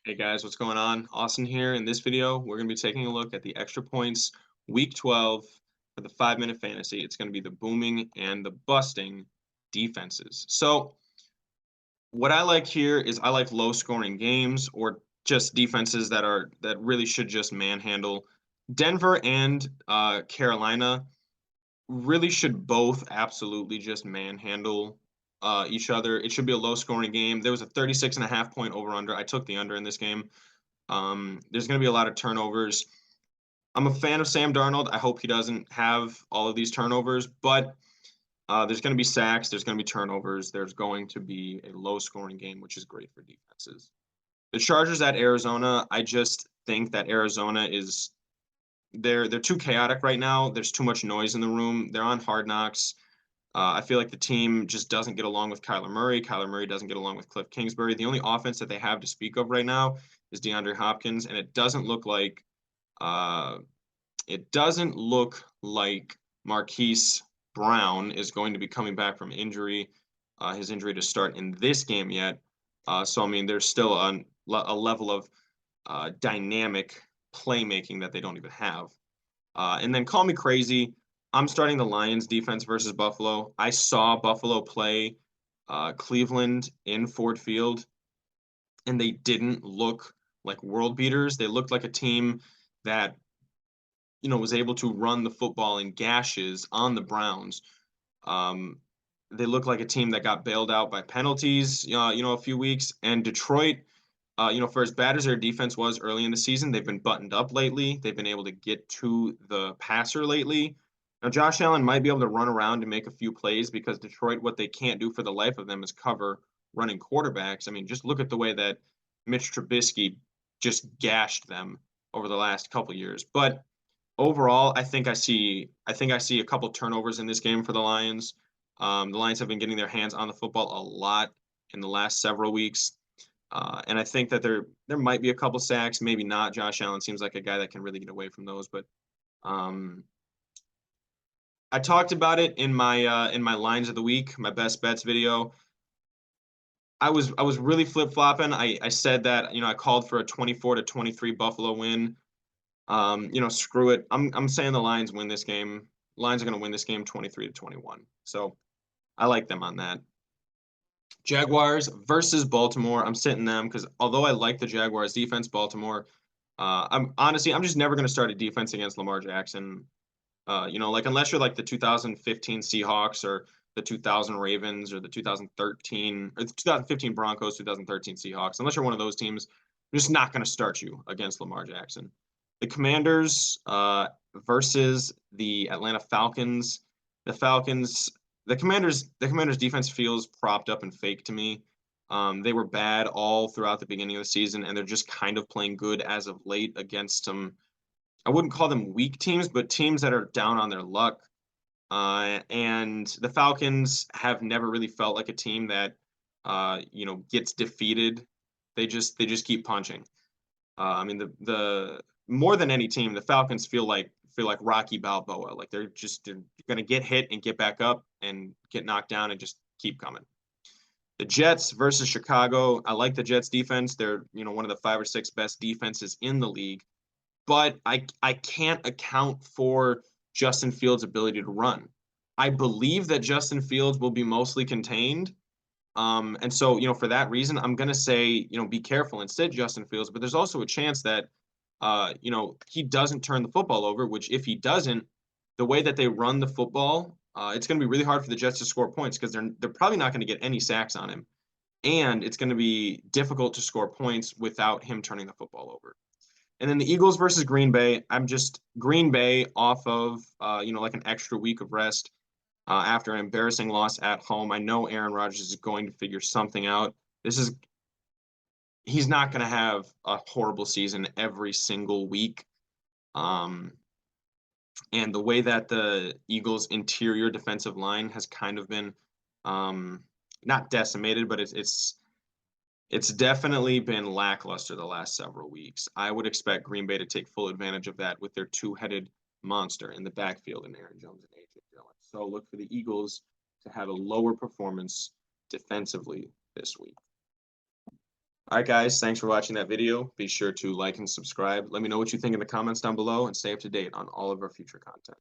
Hey guys, what's going on? Austin here. In this video, we're going to be taking a look at the extra points week 12 for the 5-minute fantasy. It's going to be the booming and the busting defenses. So, what I like here is I like low scoring games or just defenses that really should just manhandle. Denver and Carolina really should both absolutely just manhandle each other. It should be a low scoring game. There was a 36.5 point over under. I took the under in this game. There's going to be a lot of turnovers. I'm a fan of Sam Darnold. I hope he doesn't have all of these turnovers, but there's going to be sacks. There's going to be turnovers. There's going to be a low scoring game, which is great for defenses. The Chargers at Arizona, I just think that Arizona is they're too chaotic right now. There's too much noise in the room. They're on Hard Knocks. I feel like the team just doesn't get along with Kyler Murray. Kyler Murray doesn't get along with Cliff Kingsbury. The only offense that they have to speak of right now is DeAndre Hopkins, and uh, it doesn't look like Marquise Brown is going to be coming back from injury, his injury to start in this game yet. So I mean, there's still a level of dynamic playmaking that they don't even have. And then call me crazy. I'm starting the Lions defense versus Buffalo. I saw Buffalo play Cleveland in Ford Field, and they didn't look like world beaters. They looked like a team that was able to run the football in gashes on the Browns. Um, they look like a team that got bailed out by penalties, a few weeks. And Detroit, for as bad as their defense was early in the season, they've been buttoned up lately. They've been able to get to the passer lately. Now, Josh Allen might be able to run around and make a few plays because Detroit, what they can't do for the life of them is cover running quarterbacks. I mean, just look at the way that Mitch Trubisky just gashed them over the last couple years. But overall, I think I see a couple turnovers in this game for the Lions. The Lions have been getting their hands on the football a lot in the last several weeks. And I think that there might be a couple sacks, maybe not. Josh Allen seems like a guy that can really get away from those. But um, I talked about it in my lines of the week, my best bets video. I was really flip flopping. I said that I called for a 24-23 Buffalo win. Screw it. I'm saying the Lions win this game. Lions are going to win this game 23-21. So I like them on that. Jaguars versus Baltimore. I'm sitting them because although I like the Jaguars defense, Baltimore, I'm just never going to start a defense against Lamar Jackson. Like unless you're like the 2015 Seahawks or the 2000 Ravens or the 2013 or the 2015 Broncos, 2013 Seahawks, unless you're one of those teams, I'm just not going to start you against Lamar Jackson. The Commanders versus the Atlanta Falcons. The Falcons, the Commanders defense feels propped up and fake to me. They were bad all throughout the beginning of the season, and they're just kind of playing good as of late against some. I wouldn't call them weak teams, but teams that are down on their luck. And the Falcons have never really felt like a team that gets defeated. They just keep punching. I mean the more than any team, the Falcons feel like Rocky Balboa. Like they're going to get hit and get back up and get knocked down and just keep coming. The Jets versus Chicago. I like the Jets defense. They're one of the 5 or 6 best defenses in the league, but I can't account for Justin Fields' ability to run. I believe that Justin Fields will be mostly contained. And so, for that reason, I'm going to say, be careful and sit Justin Fields. But there's also a chance that, he doesn't turn the football over, which if he doesn't, the way that they run the football, it's going to be really hard for the Jets to score points because they're probably not going to get any sacks on him. And it's going to be difficult to score points without him turning the football over. And then the Eagles versus Green Bay. I'm just Green Bay off of, like an extra week of rest after an embarrassing loss at home. I know Aaron Rodgers is going to figure something out. He's not going to have a horrible season every single week. Um, and the way that the Eagles' interior defensive line has kind of been not decimated, but it's definitely been lackluster the last several weeks. I would expect Green Bay to take full advantage of that with their two-headed monster in the backfield in Aaron Jones and AJ Dillon. So look for the Eagles to have a lower performance defensively this week. All right, guys, thanks for watching that video. Be sure to like and subscribe. Let me know what you think in the comments down below and stay up to date on all of our future content.